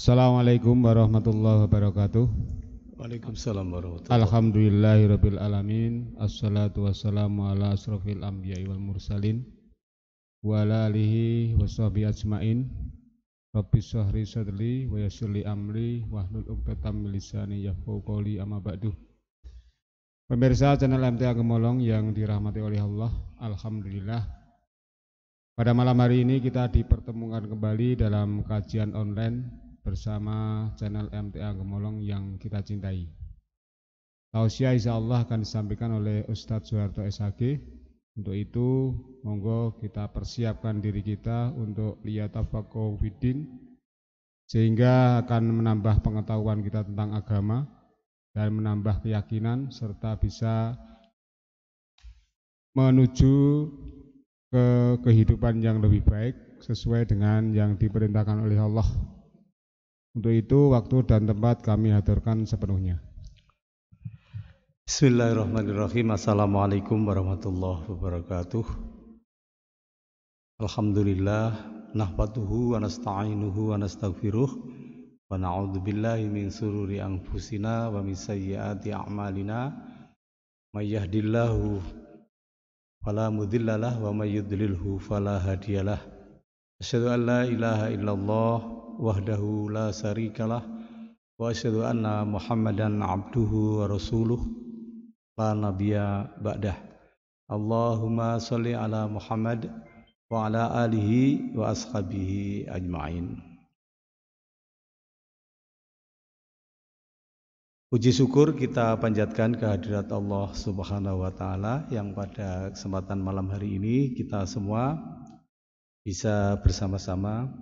Assalamualaikum warahmatullahi wabarakatuh. Waalaikumsalam warahmatullahi wabarakatuh. Alhamdulillahirabbil alamin. Assalatu wassalamu ala asrofil anbiya'i wal mursalin wa ala alihi washabihi ajmain. Rabbis shrah sadri wa yassir li amri wahlul 'uqdatam min lisani yafqahu qawli, amma ba'du. Pemirsa channel MTA Gemolong yang dirahmati oleh Allah, alhamdulillah pada malam hari ini kita dipertemukan kembali dalam kajian online bersama channel MTA Gemolong yang kita cintai. Tausiah insyaallah akan disampaikan oleh Ustadz Soeharto SHG. Untuk itu, monggo kita persiapkan diri kita untuk liyatafaqahu fiddin, sehingga akan menambah pengetahuan kita tentang agama dan menambah keyakinan serta bisa menuju ke kehidupan yang lebih baik sesuai dengan yang diperintahkan oleh Allah. Untuk itu waktu dan tempat kami haturkan sepenuhnya. Bismillahirrahmanirrahim. Assalamualaikum warahmatullahi wabarakatuh. Alhamdulillah, nahmaduhu wa nasta'inuhu wa nastaghfiruh wa na'udzu billahi min sururi anfusina wa min sayyiati a'malina. May yahdihillahu fala mudhillalah wa may yudlilhu fala hadiyalah. Asyhadu an la ilaha illallah wahdahu la syarikalah wa asyhadu anna Muhammadan abduhu wa rasuluh la nabiyya ba'dah. Allahumma sholli ala Muhammad wa ala alihi wa ashabihi ajma'in. Puji syukur kita panjatkan kehadirat Allah Subhanahu wa taala yang pada kesempatan malam hari ini kita semua bisa bersama-sama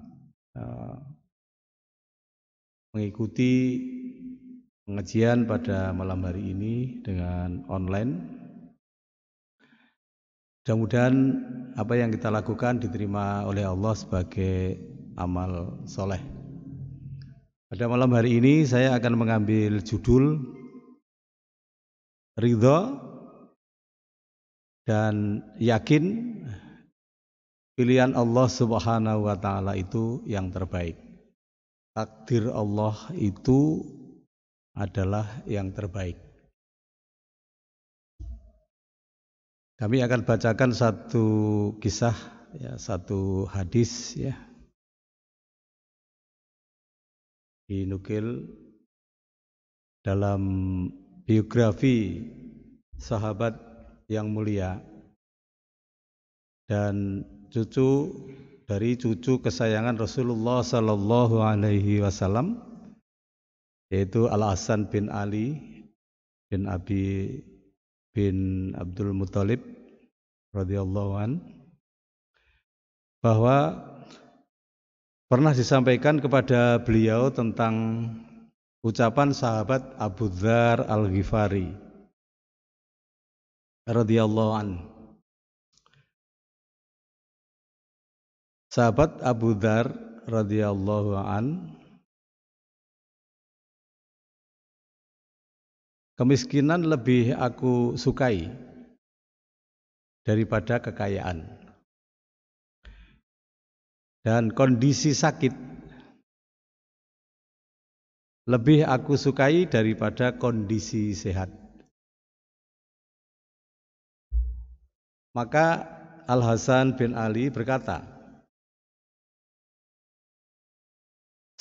mengikuti pengajian pada malam hari ini dengan online. Mudah-mudahan apa yang kita lakukan diterima oleh Allah sebagai amal soleh. Pada malam hari ini saya akan mengambil judul ridho dan yakin pilihan Allah Subhanahu wa taala itu yang terbaik. Takdir Allah itu adalah yang terbaik. Kami akan bacakan satu kisah, satu hadis, dinukil dalam biografi sahabat yang mulia dan cucu kesayangan Rasulullah Sallallahu Alaihi Wasallam, yaitu Al-Hasan bin Ali bin Abi bin Abdul Muthalib radhiyallahu an, bahwa pernah disampaikan kepada beliau tentang ucapan sahabat Abu Dzar Al-Ghifari radhiyallahu an. Sahabat Abu Dzar radhiyallahu an, kemiskinan lebih aku sukai daripada kekayaan, dan kondisi sakit lebih aku sukai daripada kondisi sehat. Maka Al-Hasan bin Ali berkata,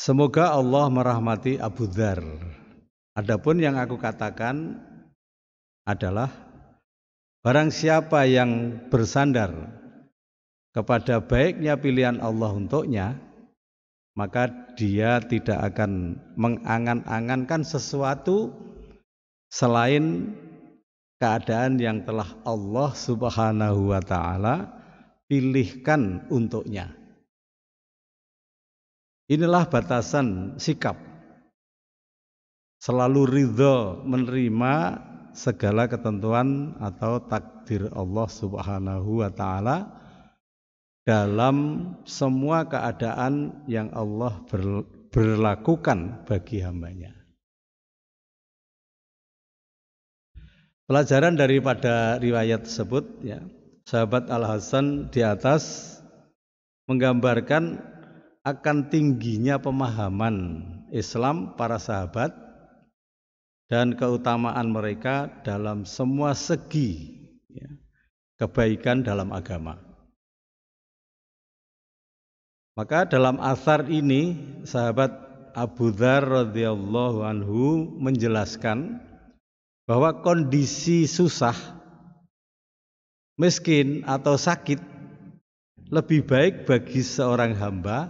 semoga Allah merahmati Abu Dzar. Adapun yang aku katakan adalah barang siapa yang bersandar kepada baiknya pilihan Allah untuknya, maka dia tidak akan mengangan-angankan sesuatu selain keadaan yang telah Allah Subhanahu wa taala pilihkan untuknya. Inilah batasan sikap selalu ridho menerima segala ketentuan atau takdir Allah Subhanahu wa taala dalam semua keadaan yang Allah berlakukan bagi hambanya. Pelajaran daripada riwayat tersebut, sahabat Al-Hasan di atas menggambarkan akan tingginya pemahaman Islam para sahabat dan keutamaan mereka dalam semua segi ya, kebaikan dalam agama. Maka dalam athar ini sahabat Abu Dzar radhiyallahu anhu menjelaskan bahwa kondisi susah, miskin atau sakit lebih baik bagi seorang hamba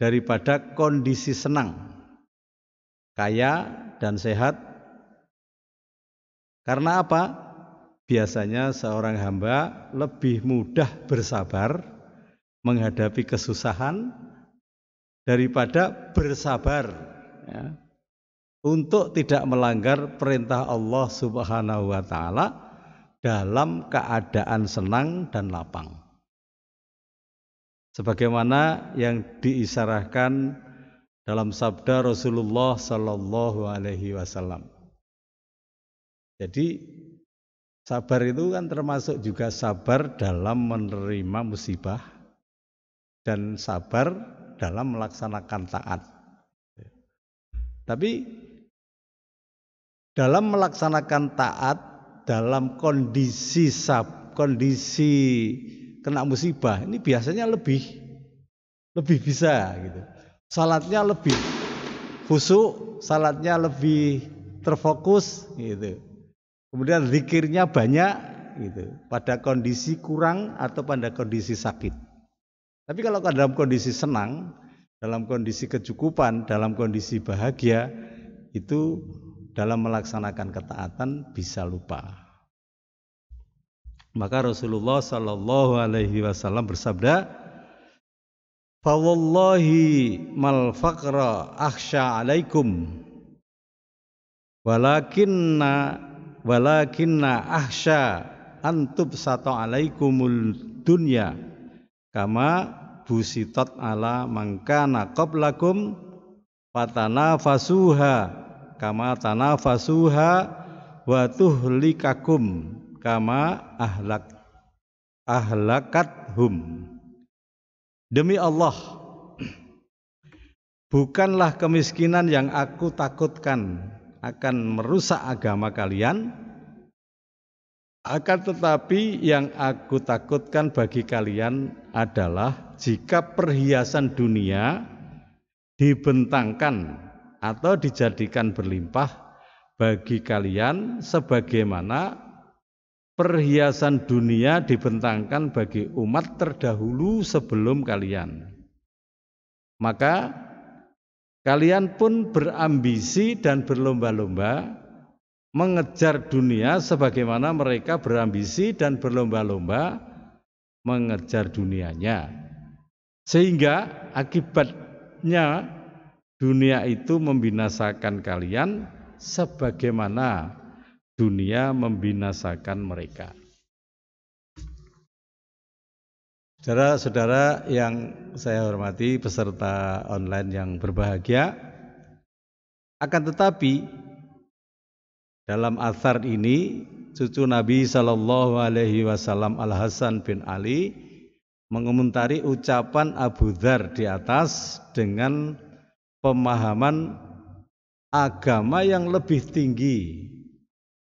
daripada kondisi senang, kaya dan sehat. Karena apa? Biasanya seorang hamba lebih mudah bersabar menghadapi kesusahan daripada bersabar ya, untuk tidak melanggar perintah Allah Subhanahu wa taala dalam keadaan senang dan lapang. Sebagaimana yang diisyaratkan dalam sabda Rasulullah sallallahu alaihi wasallam. Jadi sabar itu kan termasuk juga sabar dalam menerima musibah dan sabar dalam melaksanakan taat. Tapi dalam melaksanakan taat dalam kondisi kena musibah ini biasanya lebih bisa gitu. Salatnya lebih khusyuk, salatnya lebih terfokus gitu. Kemudian zikirnya banyak gitu. Pada kondisi kurang atau pada kondisi sakit. Tapi kalau dalam kondisi senang, dalam kondisi kecukupan, dalam kondisi bahagia, itu dalam melaksanakan ketaatan bisa lupa. Maka Rasulullah sallallahu alaihi wasallam bersabda, "Fa wallahi mal faqra akhsha 'alaikum walakinna akhsha an tubsata 'alaikumul dunya kama busitat ala mangkana qablakum fatanafasuha kama tanafasuha wa tuhlikakum kama ahlakathum." Demi Allah, bukanlah kemiskinan yang aku takutkan akan merusak agama kalian, akan tetapi yang aku takutkan bagi kalian adalah jika perhiasan dunia dibentangkan atau dijadikan berlimpah bagi kalian sebagaimana perhiasan dunia dibentangkan bagi umat terdahulu sebelum kalian. Maka kalian pun berambisi dan berlomba-lomba mengejar dunia sebagaimana mereka berambisi dan berlomba-lomba mengejar dunianya. Sehingga akibatnya dunia itu membinasakan kalian sebagaimana dunia membinasakan mereka. Saudara-saudara yang saya hormati, peserta online yang berbahagia, akan tetapi dalam athar ini cucu Nabi sallallahu alaihi wasallam Al Hasan bin Ali mengomentari ucapan Abu Dzar di atas dengan pemahaman agama yang lebih tinggi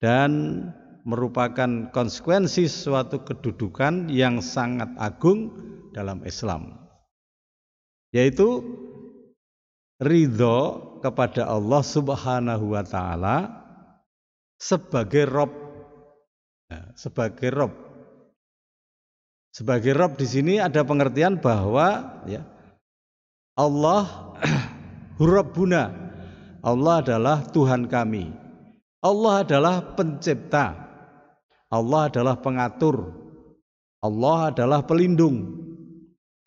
dan merupakan konsekuensi suatu kedudukan yang sangat agung dalam Islam, yaitu ridho kepada Allah Subhanahu wa taala sebagai Rabb. Sebagai Rabb. Sebagai Rabb di sini ada pengertian bahwa ya, Allah Rabbuna, Allah adalah Tuhan kami. Allah adalah pencipta, Allah adalah pengatur, Allah adalah pelindung,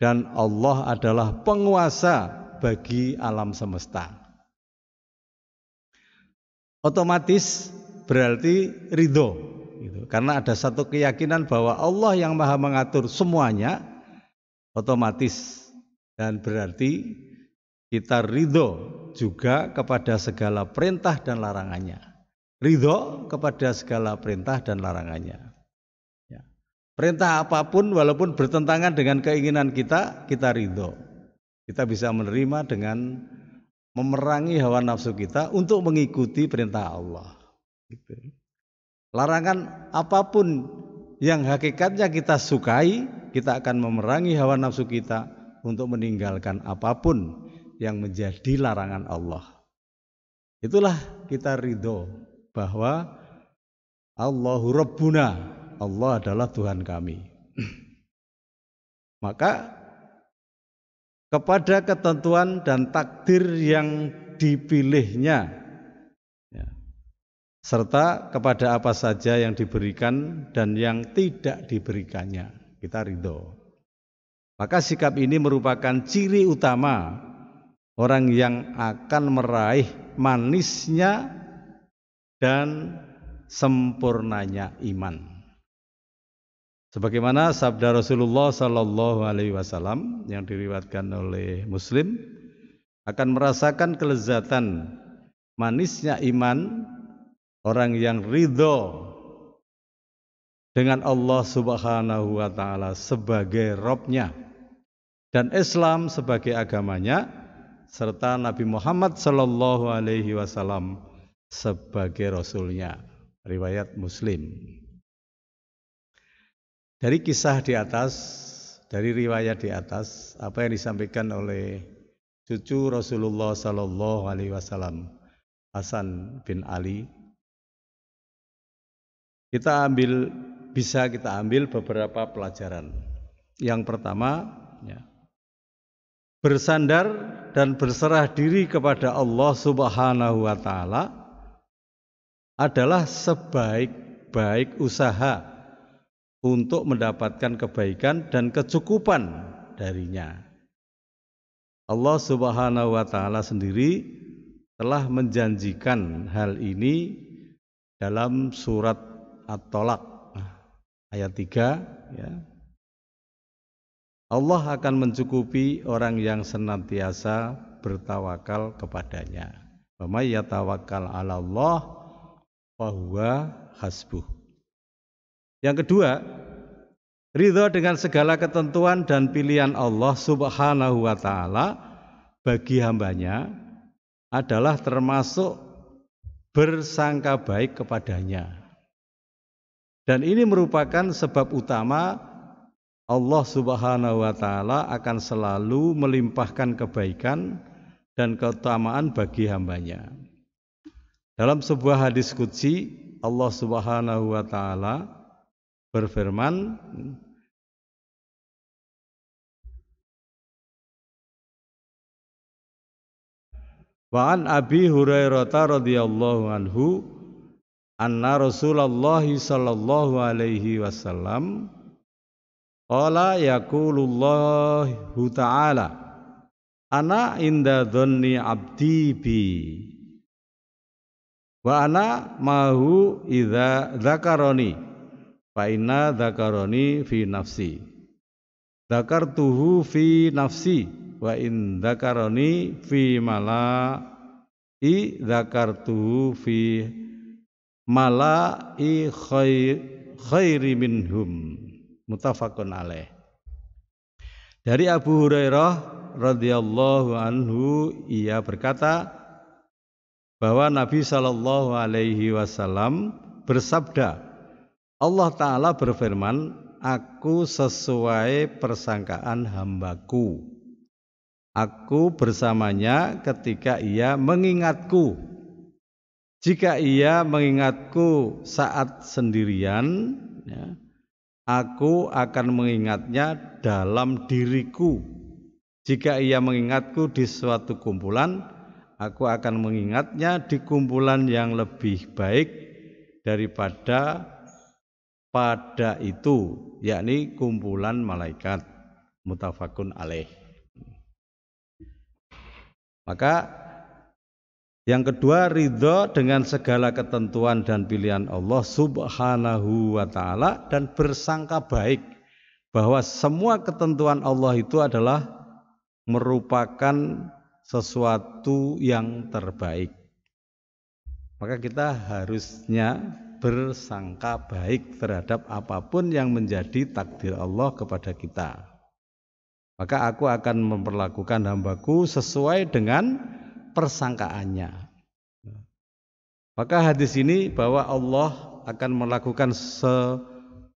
dan Allah adalah penguasa bagi alam semesta. Otomatis berarti ridho, gitu. Karena ada satu keyakinan bahwa Allah yang maha mengatur semuanya, otomatis, dan berarti kita ridho juga kepada segala perintah dan larangannya. Ridho kepada segala perintah dan larangannya. Ya. Perintah apapun walaupun bertentangan dengan keinginan kita, kita ridho. Kita bisa menerima dengan memerangi hawa nafsu kita untuk mengikuti perintah Allah. Gitu. Larangan apapun yang hakikatnya kita sukai, kita akan memerangi hawa nafsu kita untuk meninggalkan apapun yang menjadi larangan Allah. Itulah kita ridho bahwa Allahu Rabbuna, Allah adalah Tuhan kami. Maka kepada ketentuan dan takdir yang dipilihnya, ya, serta kepada apa saja yang diberikan dan yang tidak diberikannya, kita ridho. Maka sikap ini merupakan ciri utama orang yang akan meraih manisnya dan sempurnanya iman. Sebagaimana sabda Rasulullah Sallallahu Alaihi Wasallam yang diriwayatkan oleh Muslim, akan merasakan kelezatan manisnya iman orang yang ridho dengan Allah Subhanahu Wa Taala sebagai Robnya dan Islam sebagai agamanya, serta Nabi Muhammad Sallallahu Alaihi Wasallam sebagai Rasulnya. Riwayat Muslim. Dari kisah di atas, dari riwayat di atas, apa yang disampaikan oleh cucu Rasulullah Sallallahu Alaihi Wasallam, Hasan bin Ali, bisa kita ambil beberapa pelajaran. Yang pertama, ya, bersandar dan berserah diri kepada Allah Subhanahu Wa Taala adalah sebaik-baik usaha untuk mendapatkan kebaikan dan kecukupan darinya. Allah Subhanahu wa Ta'ala sendiri telah menjanjikan hal ini dalam surat At-Tolak ayat 3, ya. Allah akan mencukupi orang yang senantiasa bertawakal kepadanya. Wa may yatawakkal 'ala Allah fa huwa hasbuh. Yang kedua, ridho dengan segala ketentuan dan pilihan Allah Subhanahu wa Ta'ala bagi hambanya adalah termasuk bersangka baik kepadanya. Dan ini merupakan sebab utama Allah Subhanahu wa Ta'ala akan selalu melimpahkan kebaikan dan keutamaan bagi hambanya. Dalam sebuah hadis qudsi, Allah Subhanahu wa Ta'ala berfirman, wa an Abi Hurairah radhiyallahu anhu anna Rasulullah sallallahu alaihi wasallam qala yaqulullahu ta'ala ana inda dhanni abdi bi wa ana mahu idza dzakarani fa inna dzakarani fi nafsi dzakartuhu fi nafsi wa in dzakarani fi mala'i dzakartuhu fi mala'i khairi minhum. Muttafaqun alaih. Dari Abu Hurairah radhiyallahu anhu, ia berkata bahwa Nabi sallallahu alaihi wasallam bersabda, Allah Ta'ala berfirman, aku sesuai persangkaan hambaku. Aku bersamanya ketika ia mengingatku. Jika ia mengingatku saat sendirian, ya, aku akan mengingatnya dalam diriku. Jika ia mengingatku di suatu kumpulan, aku akan mengingatnya di kumpulan yang lebih baik daripada pada itu, yakni kumpulan malaikat. Muttafaqun alaih. Maka yang kedua, ridho dengan segala ketentuan dan pilihan Allah Subhanahu wa Ta'ala dan bersangka baik bahwa semua ketentuan Allah itu adalah merupakan sesuatu yang terbaik. Maka kita harusnya bersangka baik terhadap apapun yang menjadi takdir Allah kepada kita. maka aku akan memperlakukan hambaku sesuai dengan persangkaannya. Maka hadis ini bahwa Allah akan melakukan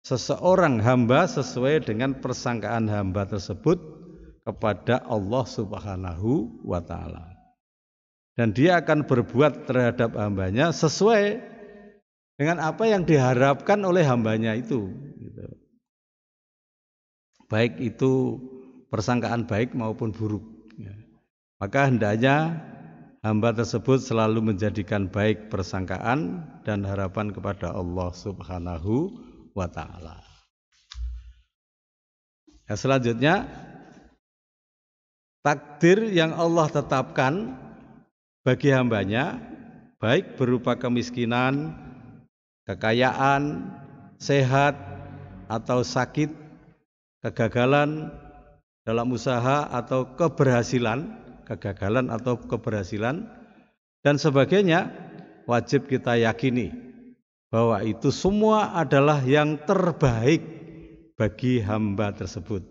seseorang hamba sesuai dengan persangkaan hamba tersebut kepada Allah Subhanahu wa ta'ala. Dan dia akan berbuat terhadap hambanya sesuai dengan apa yang diharapkan oleh hambanya itu. Baik itu persangkaan baik maupun buruk. Maka hendaknya hamba tersebut selalu menjadikan baik persangkaan dan harapan kepada Allah Subhanahu wa ta'ala. Selanjutnya, takdir yang Allah tetapkan bagi hambanya, baik berupa kemiskinan, kekayaan, sehat atau sakit, kegagalan dalam usaha atau keberhasilan, dan sebagainya, wajib kita yakini bahwa itu semua adalah yang terbaik bagi hamba tersebut,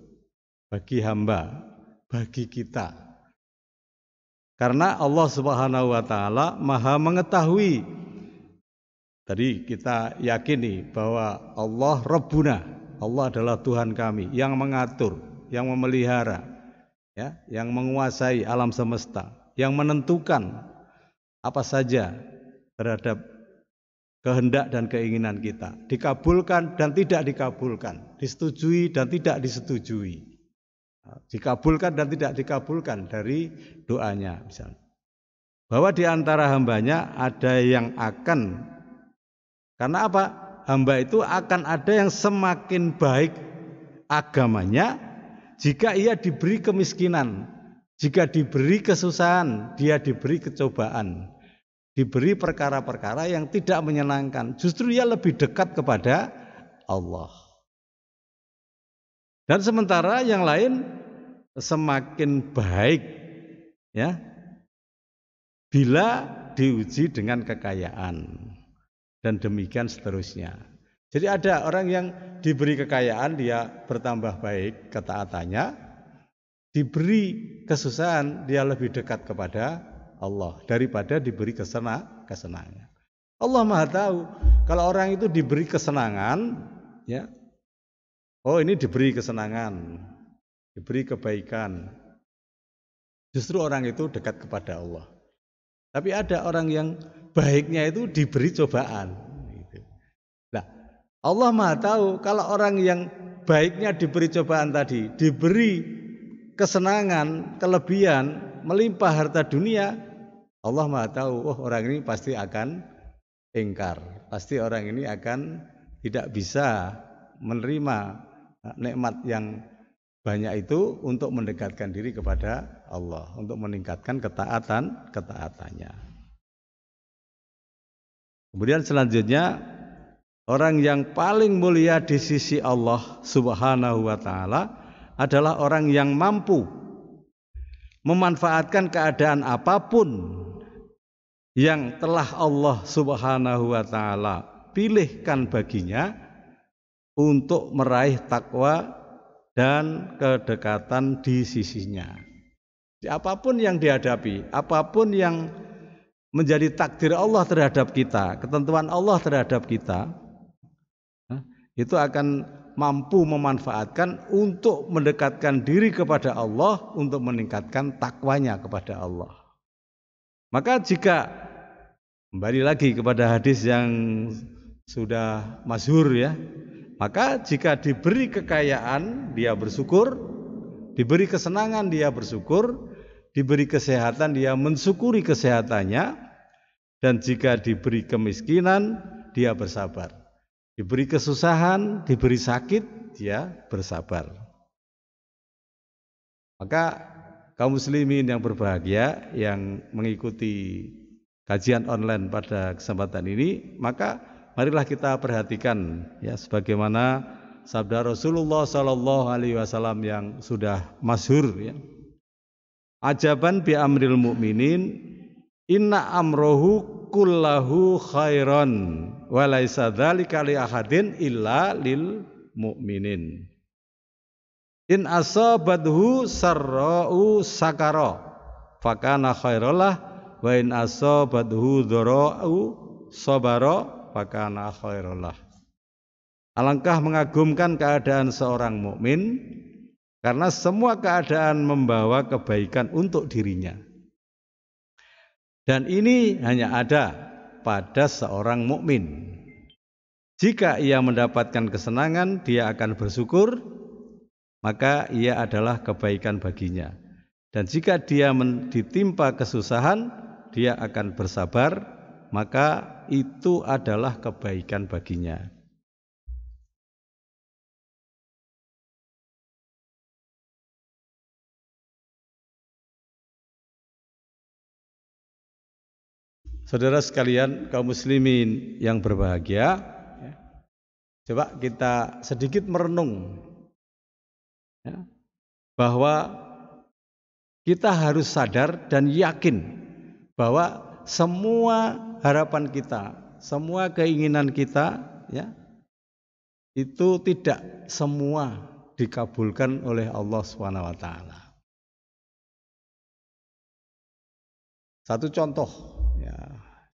bagi kita. Karena Allah Subhanahu wa ta'ala Maha mengetahui. Tadi kita yakini bahwa Allah Rabbuna, Allah adalah Tuhan kami yang mengatur, yang memelihara, ya, yang menguasai alam semesta, yang menentukan apa saja terhadap kehendak dan keinginan kita, dikabulkan dan tidak dikabulkan, disetujui dan tidak disetujui. Dikabulkan dan tidak dikabulkan dari doanya misalnya. Bahwa di antara hambanya ada yang akan, karena apa? Hamba itu akan ada yang semakin baik agamanya jika ia diberi kemiskinan, jika diberi kesusahan, dia diberi kecobaan, diberi perkara-perkara yang tidak menyenangkan, justru ia lebih dekat kepada Allah. Dan sementara yang lain semakin baik, ya, bila diuji dengan kekayaan, dan demikian seterusnya. Jadi ada orang yang diberi kekayaan, dia bertambah baik ketaatannya, diberi kesusahan, dia lebih dekat kepada Allah daripada diberi kesenangan. Allah Maha tahu kalau orang itu diberi kesenangan, ya, oh ini diberi kesenangan, diberi kebaikan, justru orang itu dekat kepada Allah. Tapi ada orang yang baiknya itu diberi cobaan. Nah, Allah Maha tahu kalau orang yang baiknya diberi cobaan tadi, diberi kesenangan, kelebihan, melimpah harta dunia, Allah Maha tahu, oh orang ini pasti akan ingkar, pasti orang ini akan tidak bisa menerima nikmat yang banyak itu untuk mendekatkan diri kepada Allah, untuk meningkatkan ketaatannya. Kemudian selanjutnya, orang yang paling mulia di sisi Allah Subhanahu wa ta'ala adalah orang yang mampu memanfaatkan keadaan apapun yang telah Allah Subhanahu wa ta'ala pilihkan baginya untuk meraih takwa dan kedekatan di sisinya. Apapun yang dihadapi, apapun yang menjadi takdir Allah terhadap kita, ketentuan Allah terhadap kita, itu akan mampu memanfaatkan untuk mendekatkan diri kepada Allah, untuk meningkatkan takwanya kepada Allah. Maka jika kembali lagi kepada hadis yang sudah masyhur, ya, maka jika diberi kekayaan dia bersyukur, diberi kesenangan dia bersyukur, diberi kesehatan dia mensyukuri kesehatannya, dan jika diberi kemiskinan dia bersabar, diberi kesusahan, diberi sakit dia bersabar. Maka kaum muslimin yang berbahagia yang mengikuti kajian online pada kesempatan ini, maka marilah kita perhatikan, ya, sebagaimana sabda Rasulullah sallallahu alaihi wasallam yang sudah masyhur, ya. Ajaban bi amril mukminin, inna amrohu kullahu khairan wa laisa dzalika li ahadin illa lil mukminin. In asabathu sarra'u sakara fakana khairalah wa in asabathu dhara'u sabara fakana khairalah. Alangkah mengagumkan keadaan seorang mukmin karena semua keadaan membawa kebaikan untuk dirinya. Dan ini hanya ada pada seorang mukmin. Jika ia mendapatkan kesenangan, dia akan bersyukur, maka ia adalah kebaikan baginya. Dan jika dia ditimpa kesusahan, dia akan bersabar, maka itu adalah kebaikan baginya. Saudara sekalian, kaum muslimin yang berbahagia, coba kita sedikit merenung bahwa kita harus sadar dan yakin bahwa semua harapan kita, semua keinginan kita, itu tidak semua dikabulkan oleh Allah SWT. Satu contoh,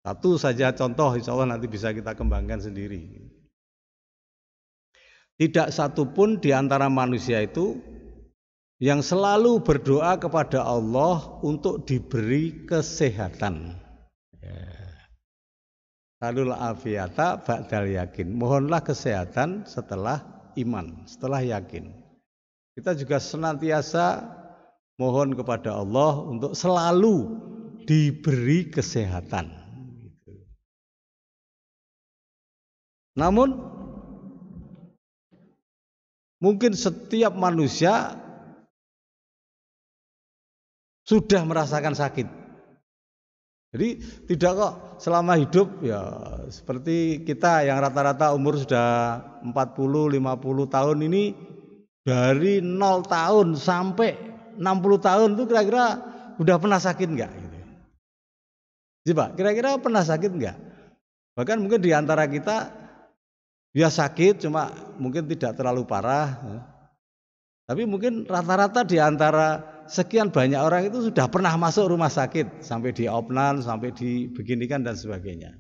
satu saja contoh, insya Allah nanti bisa kita kembangkan sendiri. Tidak satu pun di antara manusia itu yang selalu berdoa kepada Allah untuk diberi kesehatan. Salul afiyata ba'dal yakin. Mohonlah kesehatan setelah iman, setelah yakin. Kita juga senantiasa mohon kepada Allah untuk selalu diberi kesehatan. Namun mungkin setiap manusia sudah merasakan sakit. Jadi tidak kok selama hidup ya seperti kita yang rata-rata umur sudah 40-50 tahun ini, dari 0 tahun sampai 60 tahun itu kira-kira udah pernah sakit enggak? Coba kira-kira pernah sakit enggak? Bahkan mungkin di antara kita dia sakit cuma mungkin tidak terlalu parah, tapi mungkin rata-rata di antara sekian banyak orang itu sudah pernah masuk rumah sakit, sampai di opnam, sampai dibeginikan dan sebagainya.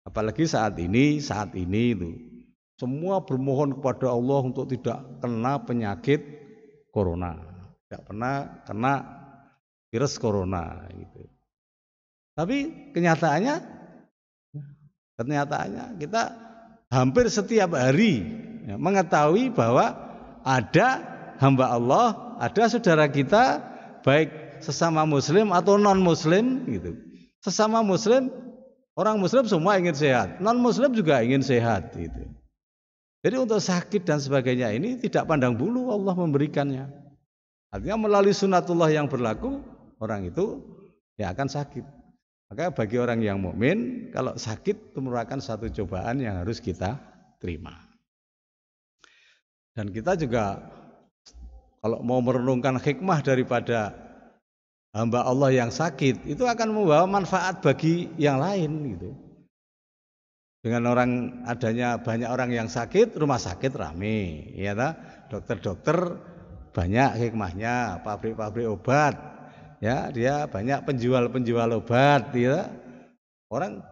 Apalagi saat ini itu semua bermohon kepada Allah untuk tidak kena penyakit corona, tidak pernah kena virus corona gitu. Tapi kenyataannya kita hampir setiap hari mengetahui bahwa ada hamba Allah, ada saudara kita, baik sesama muslim atau non muslim gitu. Sesama muslim, orang muslim semua ingin sehat, non muslim juga ingin sehat gitu. Jadi untuk sakit dan sebagainya ini tidak pandang bulu Allah memberikannya. Artinya melalui sunatullah yang berlaku, orang itu ya akan sakit. Maka bagi orang yang mukmin, kalau sakit itu merupakan satu cobaan yang harus kita terima. Dan kita juga kalau mau merenungkan hikmah daripada hamba Allah yang sakit, itu akan membawa manfaat bagi yang lain gitu. Dengan adanya banyak orang yang sakit, rumah sakit rame, ya ta? Dokter-dokter banyak hikmahnya, pabrik-pabrik obat. Ya, dia banyak penjual obat, ya. Orang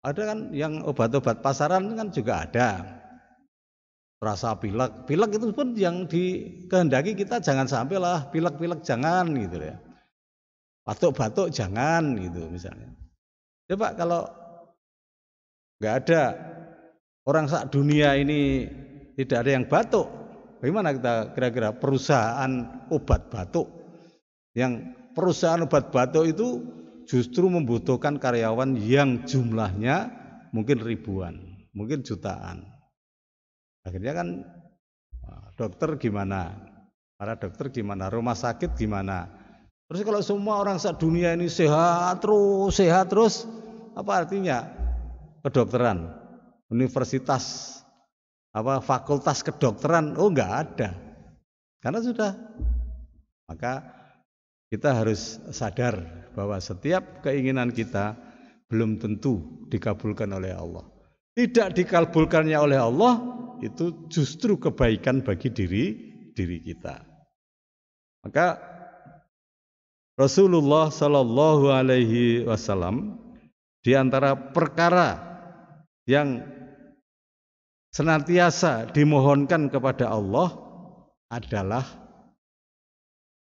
ada kan yang obat-obat pasaran kan juga ada. Rasa pilek itu pun yang dikehendaki kita jangan sampailah pilek jangan gitu ya. Batuk-batuk jangan gitu misalnya. Coba kalau nggak ada orang sak dunia ini tidak ada yang batuk, bagaimana kita kira-kira perusahaan obat batuk yang perusahaan obat batuk itu justru membutuhkan karyawan yang jumlahnya mungkin ribuan, mungkin jutaan. Akhirnya kan dokter gimana? Para dokter gimana? Rumah sakit gimana? Terus kalau semua orang sedunia ini sehat terus, apa artinya kedokteran? Universitas, fakultas kedokteran? Oh enggak ada. Karena sudah. Maka kita harus sadar bahwa setiap keinginan kita belum tentu dikabulkan oleh Allah. Tidak dikabulkannya oleh Allah itu justru kebaikan bagi diri diri kita. Maka Rasulullah Shallallahu Alaihi Wasallam di antara perkara yang senantiasa dimohonkan kepada Allah adalah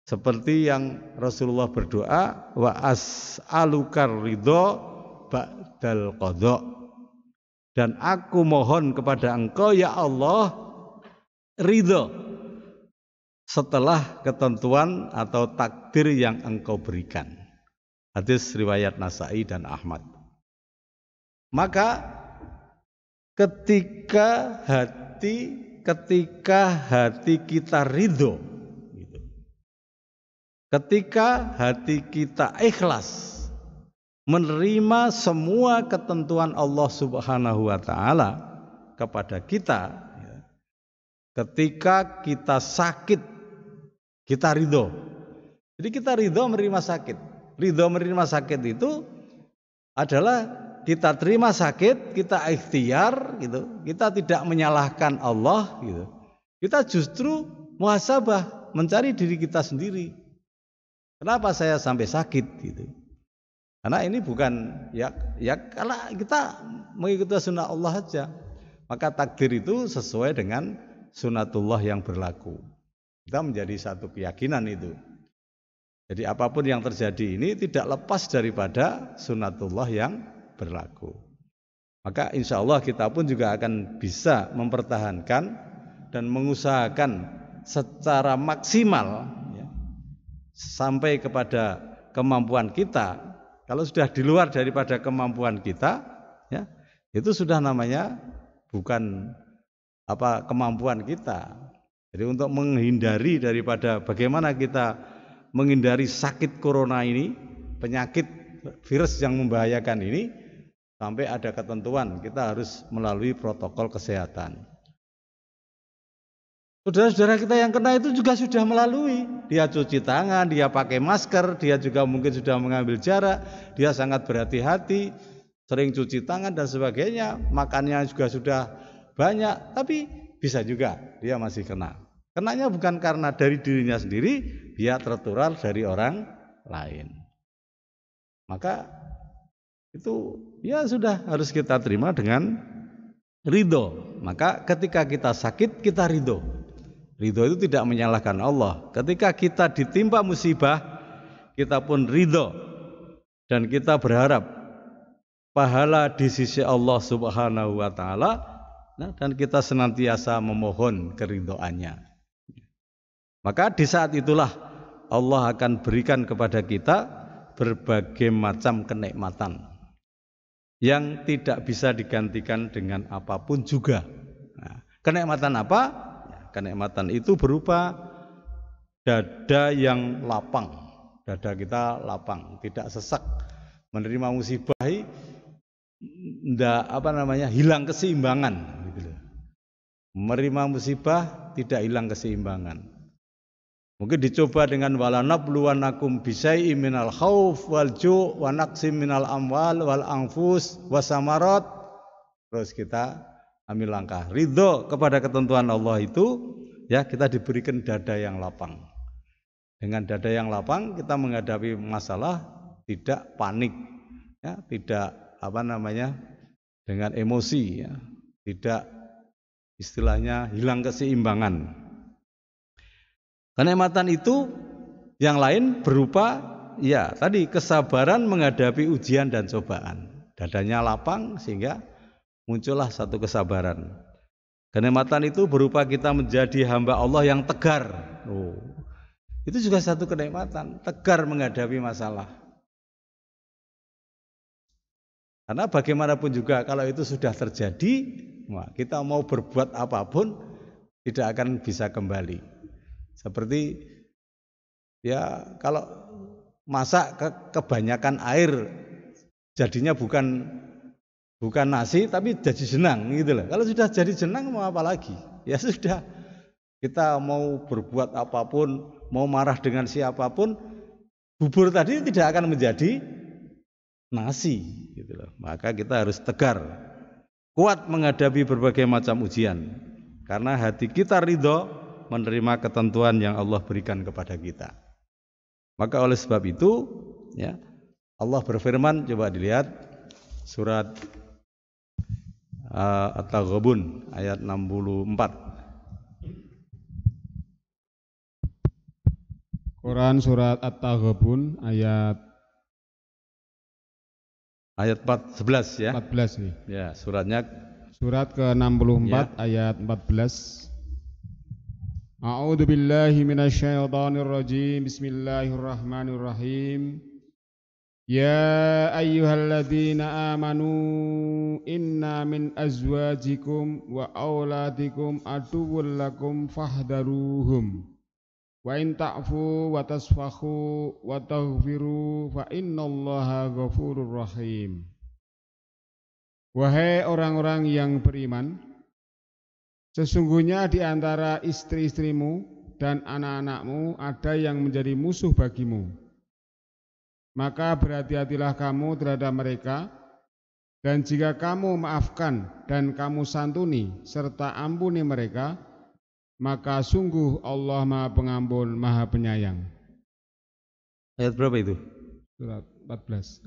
seperti yang Rasulullah berdoa, wa as'alukar ridho ba'dal qadha, dan aku mohon kepada Engkau ya Allah ridho setelah ketentuan atau takdir yang Engkau berikan. Hadis riwayat Nasai dan Ahmad. Maka ketika hati kita ridho, ketika hati kita ikhlas menerima semua ketentuan Allah Subhanahu wa taala kepada kita, ketika kita sakit kita ridho. Jadi kita ridho menerima sakit. Ridho menerima sakit itu adalah kita terima sakit, kita ikhtiar gitu. Kita tidak menyalahkan Allah gitu. Kita justru muhasabah, mencari diri kita sendiri. Kenapa saya sampai sakit gitu? Karena ini bukan ya karena kita mengikuti sunnah Allah saja. Maka takdir itu sesuai dengan sunnatullah yang berlaku. Kita menjadi satu keyakinan itu. Jadi apapun yang terjadi ini tidak lepas daripada sunnatullah yang berlaku. Maka insya Allah kita pun juga akan bisa mempertahankan dan mengusahakan secara maksimal ya, sampai kepada kemampuan kita. Kalau sudah di luar daripada kemampuan kita, ya, itu sudah namanya bukan kemampuan kita. Jadi untuk menghindari daripada bagaimana kita menghindari sakit corona ini, penyakit virus yang membahayakan ini, sampai ada ketentuan kita harus melalui protokol kesehatan. Saudara-saudara kita yang kena itu juga sudah melalui. Dia cuci tangan, dia pakai masker, dia juga mungkin sudah mengambil jarak, dia sangat berhati-hati, sering cuci tangan dan sebagainya, makannya juga sudah banyak, tapi bisa juga dia masih kena. Kenanya bukan karena dari dirinya sendiri, dia tertular dari orang lain. Maka itu ya sudah harus kita terima dengan ridho. Maka ketika kita sakit kita ridho. Ridho itu tidak menyalahkan Allah. Ketika kita ditimpa musibah, kita pun ridho dan kita berharap pahala di sisi Allah Subhanahu wa taala, dan kita senantiasa memohon keridhoannya. Maka di saat itulah Allah akan berikan kepada kita berbagai macam kenikmatan yang tidak bisa digantikan dengan apapun juga. Nah, kenikmatan apa? Kenikmatan itu berupa dada yang lapang, dada kita lapang, tidak sesak, menerima musibah, hilang keseimbangan. Menerima musibah tidak hilang keseimbangan. Mungkin dicoba dengan walanabluwanakum bisyai'im minal khauf wal ju' wa naqsim minal amwal wal anfus wasamarat. Terus kita ambil langkah ridho kepada ketentuan Allah itu, ya kita diberikan dada yang lapang. Dengan dada yang lapang kita menghadapi masalah tidak panik, ya, tidak dengan emosi, ya, tidak istilahnya hilang keseimbangan. Kenikmatan itu yang lain berupa ya tadi kesabaran menghadapi ujian dan cobaan. Dadanya lapang sehingga muncullah satu kesabaran. Kenikmatan itu berupa kita menjadi hamba Allah yang tegar. Itu juga satu kenikmatan, tegar menghadapi masalah. Karena bagaimanapun juga kalau itu sudah terjadi, kita mau berbuat apapun tidak akan bisa kembali. Seperti ya kalau masak kebanyakan air jadinya bukan nasi tapi jadi jenang gitu loh. Kalau sudah jadi jenang mau apa lagi? Ya sudah, kita mau berbuat apapun, mau marah dengan siapapun, bubur tadi tidak akan menjadi nasi gitu loh. Maka kita harus tegar, kuat menghadapi berbagai macam ujian. Karena hati kita ridho, menerima ketentuan yang Allah berikan kepada kita. Maka oleh sebab itu, ya, Allah berfirman, coba dilihat surat At-Taghabun ayat 64. Quran surat At-Taghabun ayat 11 ya. 14 nih. Ya, suratnya surat ke-64 ya. ayat 14. A'udzu billahi minasyaitonir rajim. Bismillahirrahmanirrahim. Ya ayyuhalladzina amanu inna min azwajikum wa auladikum aduwwul lakum fahdharuhum wa in ta'fu wa tasfahu wa taghfiru fa innallaha ghafurur rahim. Wahai orang-orang yang beriman, sesungguhnya di antara istri-istrimu dan anak-anakmu ada yang menjadi musuh bagimu. Maka berhati-hatilah kamu terhadap mereka, dan jika kamu maafkan dan kamu santuni serta ampuni mereka, maka sungguh Allah Maha Pengampun, Maha Penyayang. Ayat berapa itu? Surat 14.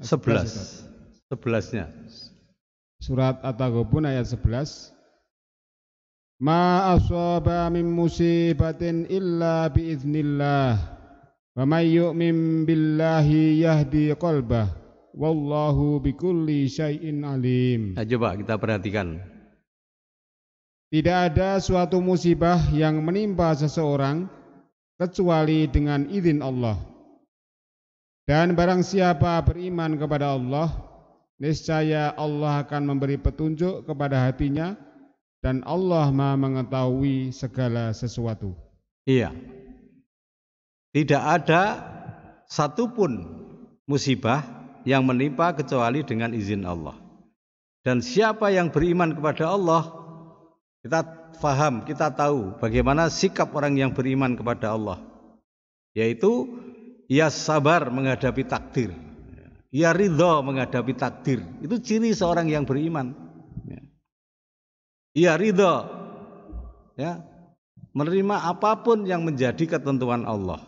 11-nya. Surat At-Taghabun ayat 11. Ma asaba min musibatin illa biiznillah wa may yu'min billahi yahdi qalbah wallahu bikulli syai'in alim. Nah, coba kita perhatikan. Tidak ada suatu musibah yang menimpa seseorang kecuali dengan izin Allah. Dan barang siapa beriman kepada Allah, niscaya Allah akan memberi petunjuk kepada hatinya, dan Allah Maha mengetahui segala sesuatu. Iya. Tidak ada satupun musibah yang menimpa kecuali dengan izin Allah. Dan siapa yang beriman kepada Allah, kita faham, kita tahu bagaimana sikap orang yang beriman kepada Allah. Yaitu ia sabar menghadapi takdir. Ia ridha menghadapi takdir. Itu ciri seorang yang beriman. Ia ridha, ya, menerima apapun yang menjadi ketentuan Allah.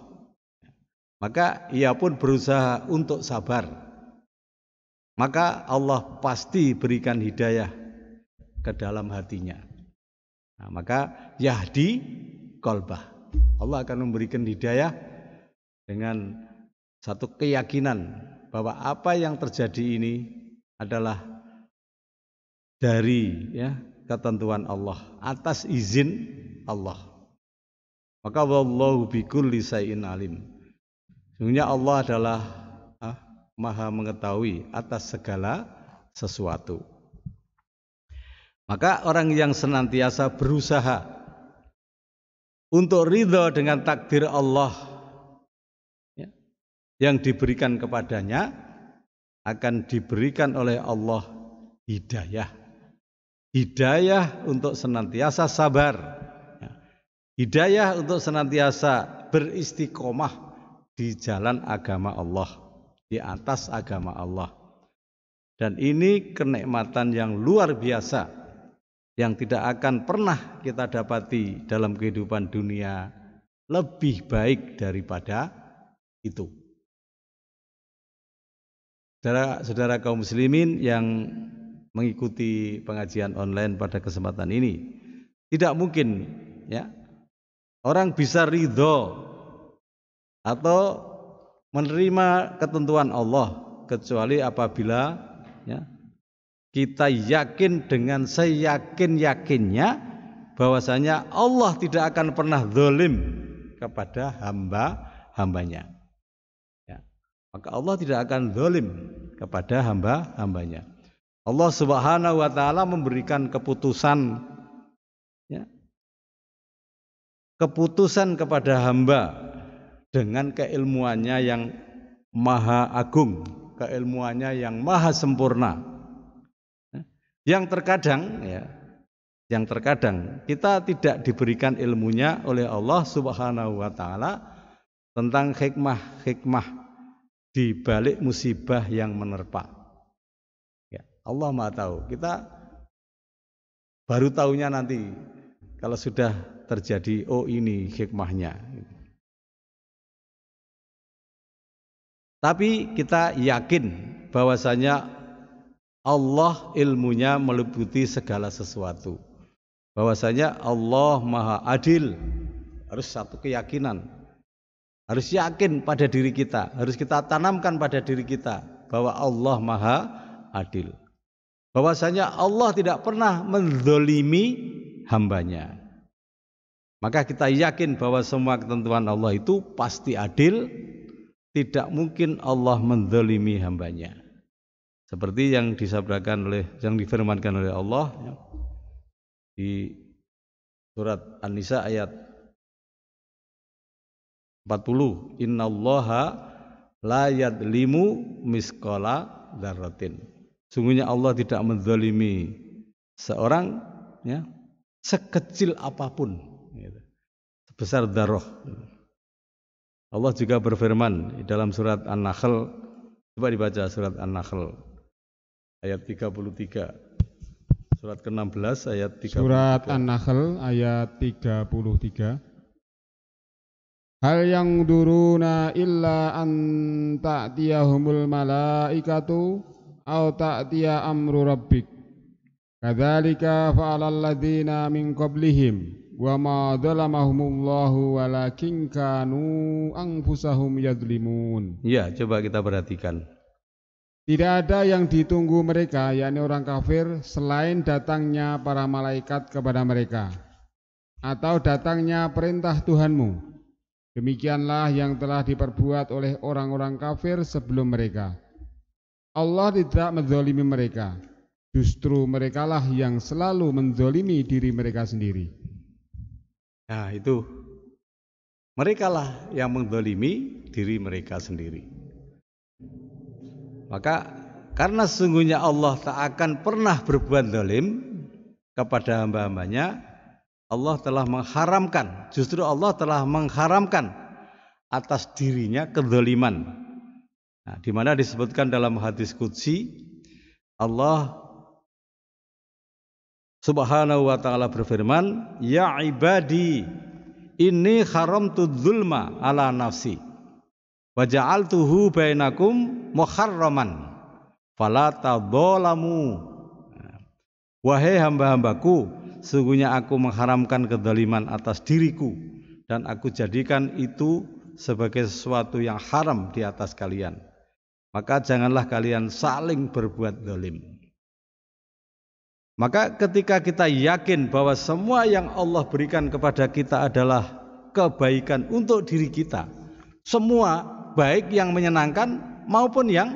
Maka ia pun berusaha untuk sabar. Maka Allah pasti berikan hidayah ke dalam hatinya. Nah, maka yahdi qalbah. Allah akan memberikan hidayah dengan satu keyakinan bahwa apa yang terjadi ini adalah dari, ya, ketentuan Allah, atas izin Allah. Maka wallahu bikulli syai'in alim. Sesungguhnya Allah adalah Maha mengetahui atas segala sesuatu. Maka orang yang senantiasa berusaha untuk ridha dengan takdir Allah, ya, yang diberikan kepadanya, akan diberikan oleh Allah hidayah. Hidayah untuk senantiasa sabar, hidayah untuk senantiasa beristiqomah di jalan agama Allah, di atas agama Allah. Dan ini kenikmatan yang luar biasa yang tidak akan pernah kita dapati dalam kehidupan dunia lebih baik daripada itu. Saudara kaum muslimin yang mengikuti pengajian online pada kesempatan ini, tidak mungkin, ya, orang bisa ridho atau menerima ketentuan Allah kecuali apabila, ya, kita yakin dengan seyakin-yakinnya bahwasanya Allah tidak akan pernah zalim kepada hamba-hambanya. Ya. Maka Allah tidak akan zalim kepada hamba-hambanya. Allah Subhanahu wa ta'ala memberikan keputusan, ya, keputusan kepada hamba dengan keilmuannya yang maha agung, keilmuannya yang maha sempurna. Yang terkadang kita tidak diberikan ilmunya oleh Allah Subhanahu wa ta'ala tentang hikmah-hikmah di balik musibah yang menerpa. Allah Maha tahu, kita baru tahunya nanti kalau sudah terjadi, oh ini hikmahnya. Tapi kita yakin bahwasanya Allah ilmunya meliputi segala sesuatu. Bahwasanya Allah Maha Adil. Harus satu keyakinan. Harus yakin pada diri kita, harus kita tanamkan pada diri kita bahwa Allah Maha Adil. Bahwasanya Allah tidak pernah menzalimi hambanya. Maka kita yakin bahwa semua ketentuan Allah itu pasti adil. Tidak mungkin Allah menzalimi hambanya. Seperti yang yang difirmankan oleh Allah di surat An-Nisa ayat 40. Innallaha la yadlimu misqala dzarratin. Sungguhnya Allah tidak menzalimi seorang, ya, sekecil apapun, gitu, sebesar dzarrah. Allah juga berfirman dalam surat An-Nahl, coba dibaca surat An-Nahl ayat 33, surat ke-16 ayat 33. Surat An-Nahl ayat 33. Hal yang duruna illa an ta'tiyahumul malaikatu aw ta'tiya amru rabbik. Kadzalika fa'alal ladzina min qablihim wa ma dzalamahumullahu walakin kanu anfusahum yadzlimun. Ya, coba kita perhatikan. Tidak ada yang ditunggu mereka, yakni orang kafir, selain datangnya para malaikat kepada mereka atau datangnya perintah Tuhanmu. Demikianlah yang telah diperbuat oleh orang-orang kafir sebelum mereka. Allah tidak menzalimi mereka, justru merekalah yang selalu menzalimi diri mereka sendiri. Nah, itu merekalah yang menzalimi diri mereka sendiri. Maka karena sesungguhnya Allah tak akan pernah berbuat zalim kepada hamba-hambanya, Allah telah mengharamkan, justru Allah telah mengharamkan atas dirinya kezaliman. Nah, di mana disebutkan dalam hadis qudsi, Allah Subhanahu wa ta'ala berfirman, ya ibadi inni haramtu dzulma ala nafsi wa ja'altuhu bainakum muharraman fala tadzalamu. Wahai hamba-hambaku, sesungguhnya aku mengharamkan kezaliman atas diriku dan aku jadikan itu sebagai sesuatu yang haram di atas kalian. Maka janganlah kalian saling berbuat zalim. Maka ketika kita yakin bahwa semua yang Allah berikan kepada kita adalah kebaikan untuk diri kita, semua baik yang menyenangkan maupun yang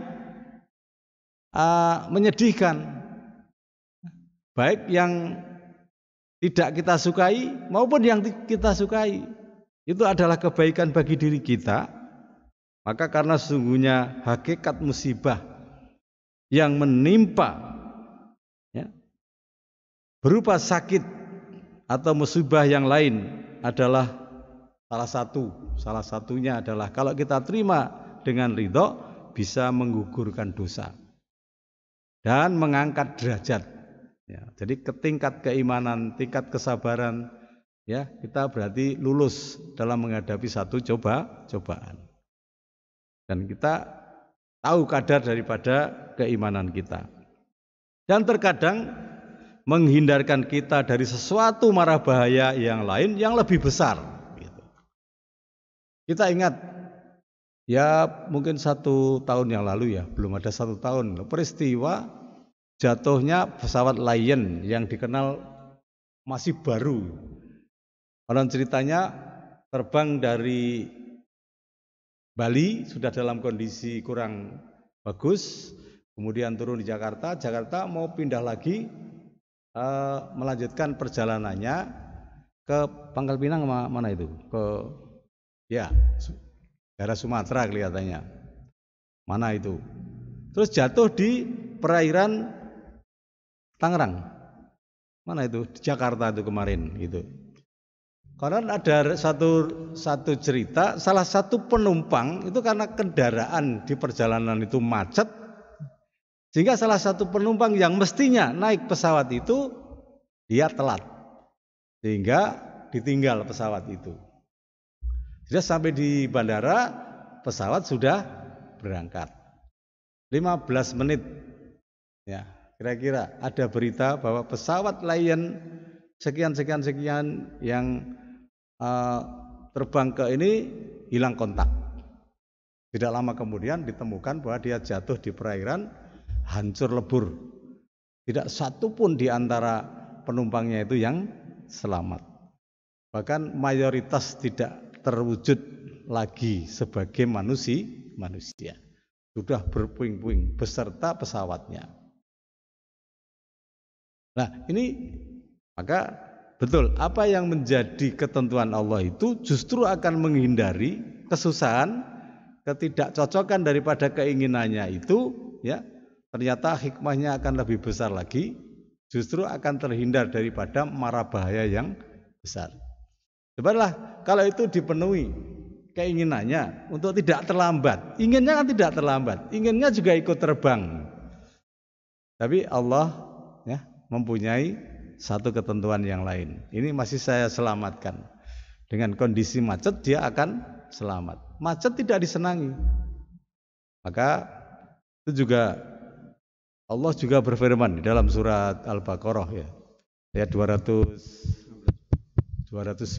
menyedihkan, baik yang tidak kita sukai maupun yang kita sukai, itu adalah kebaikan bagi diri kita. Maka karena sesungguhnya hakikat musibah yang menimpa, ya, berupa sakit atau musibah yang lain adalah salah satunya adalah kalau kita terima dengan ridho bisa menggugurkan dosa dan mengangkat derajat. Ya, jadi ke tingkat keimanan, tingkat kesabaran, ya, kita berarti lulus dalam menghadapi satu cobaan. Dan kita tahu kadar daripada keimanan kita. Dan terkadang menghindarkan kita dari sesuatu mara bahaya yang lain yang lebih besar. Kita ingat, ya mungkin 1 tahun yang lalu, ya belum ada 1 tahun, peristiwa jatuhnya pesawat Lion yang dikenal masih baru. Konon ceritanya terbang dari Bali sudah dalam kondisi kurang bagus, kemudian turun di Jakarta mau pindah lagi, melanjutkan perjalanannya ke Pangkal Pinang, mana itu, ke daerah Sumatera kelihatannya, mana itu, terus jatuh di perairan Tangerang, mana itu, di Jakarta itu kemarin gitu. Karena ada satu cerita, salah satu penumpang itu karena kendaraan di perjalanan itu macet, sehingga salah satu penumpang yang mestinya naik pesawat itu dia telat, sehingga ditinggal pesawat itu. Sudah sampai di bandara, pesawat sudah berangkat. 15 menit ya, kira-kira ada berita bahwa pesawat Lion sekian yang terbang ke ini hilang kontak. Tidak lama kemudian ditemukan bahwa dia jatuh di perairan, hancur lebur. Tidak satu pun di antara penumpangnya itu yang selamat. Bahkan mayoritas tidak terwujud lagi sebagai manusia. Sudah berpuing-puing beserta pesawatnya. Nah, ini maka betul apa yang menjadi ketentuan Allah itu justru akan menghindari kesusahan, ketidakcocokan daripada keinginannya itu, ya. Ternyata hikmahnya akan lebih besar lagi, justru akan terhindar daripada mara bahaya yang besar. Cobalah kalau itu dipenuhi keinginannya untuk tidak terlambat. Inginnya kan tidak terlambat, inginnya juga ikut terbang. Tapi Allah ya mempunyai satu ketentuan yang lain. Ini masih saya selamatkan. Dengan kondisi macet dia akan selamat. Macet tidak disenangi. Maka itu juga Allah juga berfirman di dalam surat Al-Baqarah ya. Ayat 200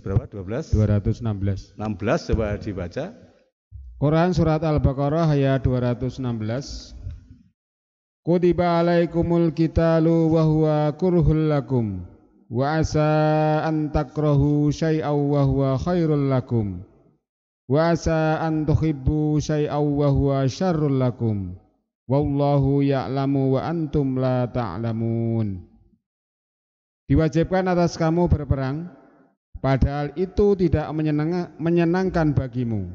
berapa? 12? 216. 16 coba dibaca. Quran surat Al-Baqarah ayat 216. Kutiba alaikumul qitalu wa huwa kurhul lakum wa asa an takrahu syai'aw wa huwa khairul lakum wa asa an tuhibbu syai'aw wa huwa syarrul lakum wallahu ya'lamu wa antum la ta'lamun. Diwajibkan atas kamu berperang, padahal itu tidak menyenangkan bagimu.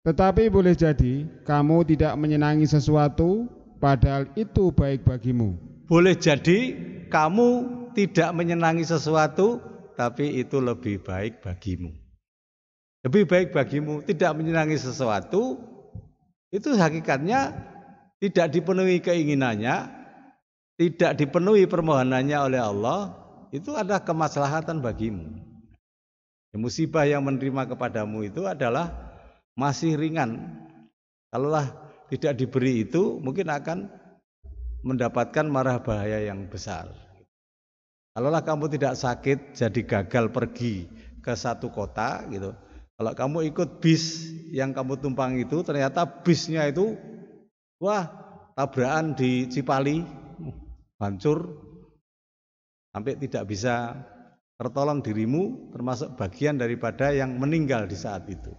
Tetapi boleh jadi kamu tidak menyenangi sesuatu, padahal itu baik bagimu. Boleh jadi kamu tidak menyenangi sesuatu, tapi itu lebih baik bagimu. Lebih baik bagimu tidak menyenangi sesuatu, itu hakikatnya tidak dipenuhi keinginannya, tidak dipenuhi permohonannya oleh Allah, itu adalah kemaslahatan bagimu. Musibah yang menerima kepadamu itu adalah masih ringan. Kalaulah tidak diberi itu, mungkin akan mendapatkan mara bahaya yang besar. Kalaulah kamu tidak sakit, jadi gagal pergi ke satu kota, gitu. Kalau kamu ikut bis yang kamu tumpang itu, ternyata bisnya itu, wah, tabrakan di Cipali, hancur, sampai tidak bisa tertolong dirimu, termasuk bagian daripada yang meninggal di saat itu.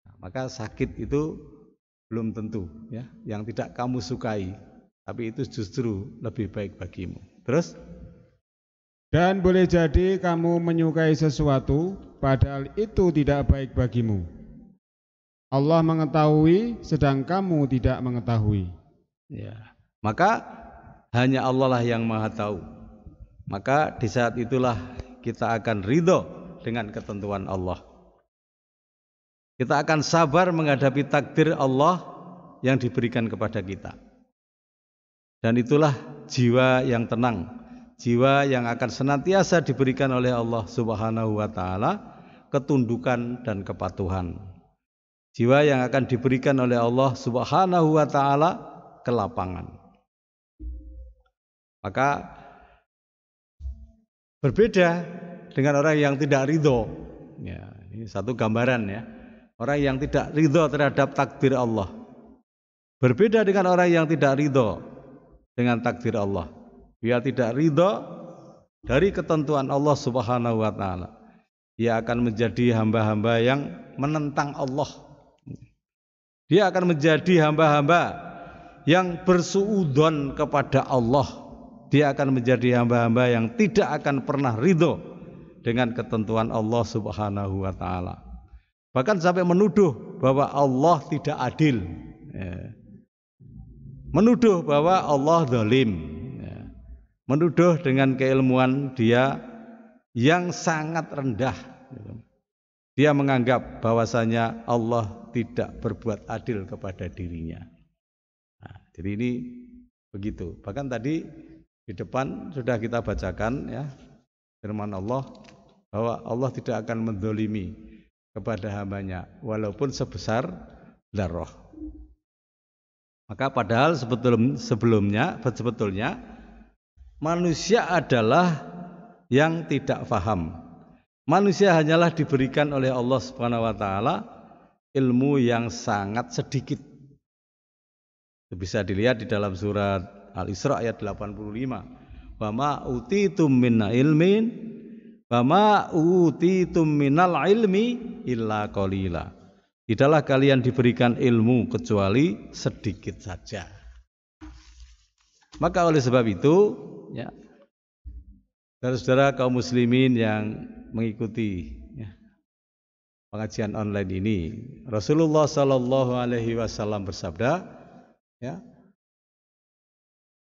Nah, maka sakit itu belum tentu ya, yang tidak kamu sukai, tapi itu justru lebih baik bagimu. Terus? Dan boleh jadi kamu menyukai sesuatu, padahal itu tidak baik bagimu. Allah mengetahui, sedang kamu tidak mengetahui. Ya, maka hanya Allah lah yang Maha Tahu. Maka di saat itulah kita akan ridho dengan ketentuan Allah. Kita akan sabar menghadapi takdir Allah yang diberikan kepada kita. Dan itulah jiwa yang tenang, jiwa yang akan senantiasa diberikan oleh Allah Subhanahu wa taala ketundukan dan kepatuhan. Jiwa yang akan diberikan oleh Allah Subhanahu wa taala kelapangan. Maka berbeda dengan orang yang tidak ridho. Ya, ini satu gambaran ya. Orang yang tidak ridho terhadap takdir Allah. Berbeda dengan orang yang tidak ridho dengan takdir Allah. Dia tidak ridho dari ketentuan Allah Subhanahu wa taala. Dia akan menjadi hamba-hamba yang menentang Allah. Dia akan menjadi hamba-hamba yang bersuudzon kepada Allah. Dia akan menjadi hamba-hamba yang tidak akan pernah ridho dengan ketentuan Allah Subhanahu wa taala. Bahkan sampai menuduh bahwa Allah tidak adil. Menuduh bahwa Allah zalim. Menuduh dengan keilmuan dia yang sangat rendah. Dia menganggap bahwasanya Allah tidak berbuat adil kepada dirinya. Nah, jadi ini begitu. Bahkan tadi di depan sudah kita bacakan ya firman Allah, bahwa Allah tidak akan mendolimi kepada hambanya walaupun sebesar dzarrah. Maka padahal sebetulnya manusia adalah yang tidak faham. Manusia hanyalah diberikan oleh Allah Subhanahu wa taala ilmu yang sangat sedikit. Itu bisa dilihat di dalam surat Al-Isra ayat 85. Wa ma utitum min ilmin wa ma utitum minal ilmi illa qalila. Tidaklah kalian diberikan ilmu kecuali sedikit saja. Maka oleh sebab itu, ya, saudara-saudara kaum muslimin yang mengikuti pengajian online ini, Rasulullah Sallallahu Alaihi Wasallam bersabda, ya,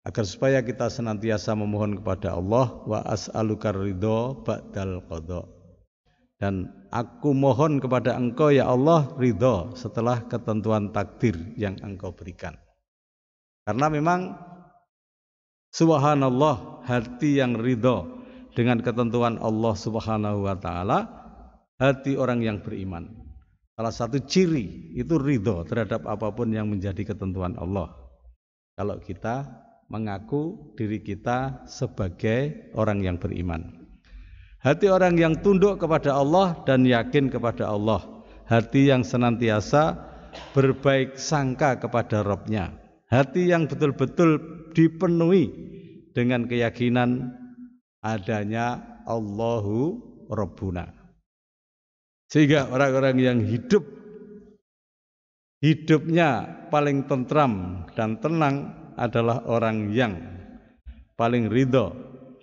agar supaya kita senantiasa memohon kepada Allah, wa as'alukar ridho ba'dal qadha, dan aku mohon kepada Engkau ya Allah ridho setelah ketentuan takdir yang Engkau berikan. Karena memang subhanallah, hati yang ridho dengan ketentuan Allah Subhanahu wa taala, hati orang yang beriman. Salah satu ciri itu ridho terhadap apapun yang menjadi ketentuan Allah. Kalau kita mengaku diri kita sebagai orang yang beriman. Hati orang yang tunduk kepada Allah dan yakin kepada Allah. Hati yang senantiasa berbaik sangka kepada Rabb-Nya. Hati yang betul-betul dipenuhi dengan keyakinan adanya Allahu Rabbuna. Sehingga orang-orang yang hidupnya paling tentram dan tenang adalah orang yang paling ridho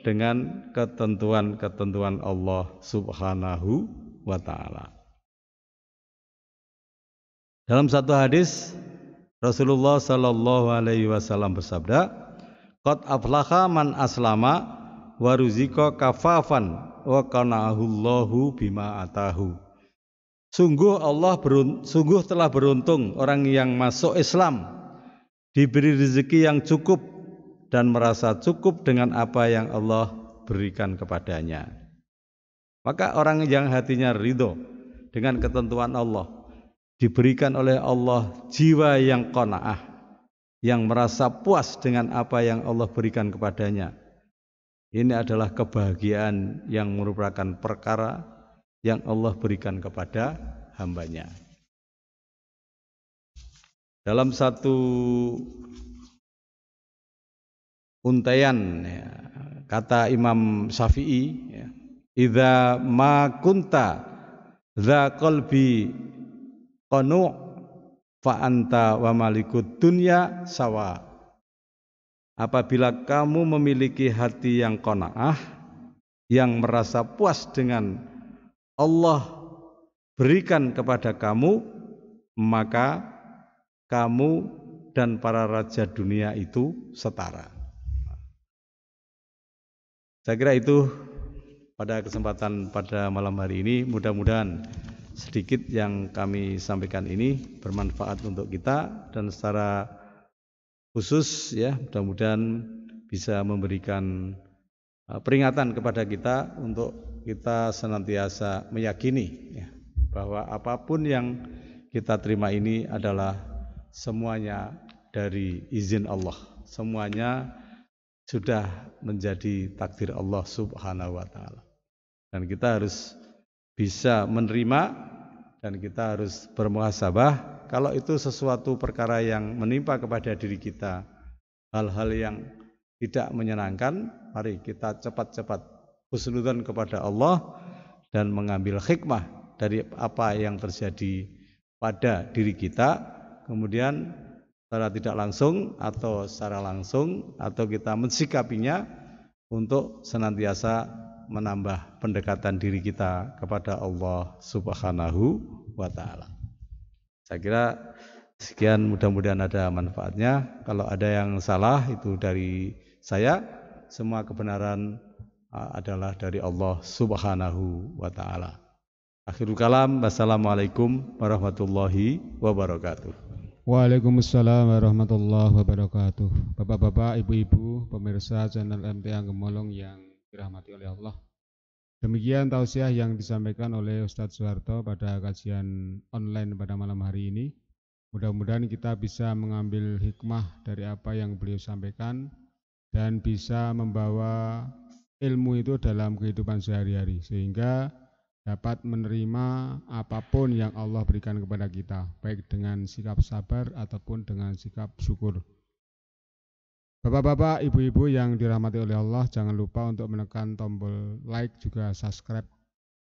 dengan ketentuan-ketentuan Allah Subhanahu wa ta'ala. Dalam satu hadis Rasulullah Sallallahu Alaihi Wasallam bersabda, qad aflaha man aslama wa ruzika kafafan wa qana'ahullahu bima atahu. Sungguh telah beruntung orang yang masuk Islam, diberi rezeki yang cukup dan merasa cukup dengan apa yang Allah berikan kepadanya. Maka orang yang hatinya ridho dengan ketentuan Allah, diberikan oleh Allah jiwa yang qanaah, yang merasa puas dengan apa yang Allah berikan kepadanya. Ini adalah kebahagiaan yang merupakan perkara yang Allah berikan kepada hambanya. Dalam satu untaian, ya, kata Imam Syafi'i, ya, idza ma kunta dza qalbi qanu' fa anta wa malikud dunya sawa. Apabila kamu memiliki hati yang qanaah, yang merasa puas dengan Allah berikan kepada kamu, maka kamu dan para raja dunia itu setara. Saya kira itu pada kesempatan pada malam hari ini. Mudah-mudahan sedikit yang kami sampaikan ini bermanfaat untuk kita, dan secara khusus, ya, mudah-mudahan bisa memberikan peringatan kepada kita untuk kita senantiasa meyakini, ya, bahwa apapun yang kita terima ini adalah semuanya dari izin Allah. Semuanya sudah menjadi takdir Allah Subhanahu wa ta'ala. Dan kita harus bisa menerima, dan kita harus bermuhasabah kalau itu sesuatu perkara yang menimpa kepada diri kita, hal-hal yang tidak menyenangkan, mari kita cepat-cepat husnudzon kepada Allah dan mengambil hikmah dari apa yang terjadi pada diri kita, kemudian secara tidak langsung atau secara langsung, atau kita mensikapinya untuk senantiasa menambah pendekatan diri kita kepada Allah Subhanahu wa ta'ala. Saya kira sekian, mudah-mudahan ada manfaatnya. Kalau ada yang salah itu dari saya, semua kebenaran adalah dari Allah Subhanahu wa ta'ala. Akhirul kalam, wassalamualaikum warahmatullahi wabarakatuh. Waalaikumsalam warahmatullahi wabarakatuh. Bapak-bapak, ibu-ibu, pemirsa channel MTA Gemolong yang dirahmati oleh Allah. Demikian tausiah yang disampaikan oleh Ustadz Soeharto pada kajian online pada malam hari ini. Mudah-mudahan kita bisa mengambil hikmah dari apa yang beliau sampaikan dan bisa membawa ilmu itu dalam kehidupan sehari-hari sehingga dapat menerima apapun yang Allah berikan kepada kita, baik dengan sikap sabar ataupun dengan sikap syukur. Bapak-bapak, ibu-ibu yang dirahmati oleh Allah, jangan lupa untuk menekan tombol like juga subscribe.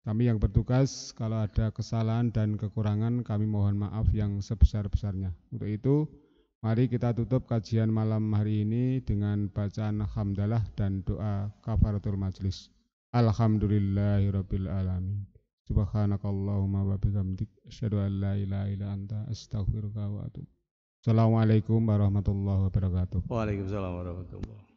Kami yang bertugas, kalau ada kesalahan dan kekurangan, kami mohon maaf yang sebesar-besarnya. Untuk itu, mari kita tutup kajian malam hari ini dengan bacaan hamdalah dan doa kafaratul majlis. Alhamdulillahirabbil alamin. Subhanakallahumma wa bihamdik asyhadu an la ilaha illa anta astaghfiruka wa atubu. Assalamualaikum warahmatullahi wabarakatuh. Waalaikumsalam warahmatullahi wabarakatuh.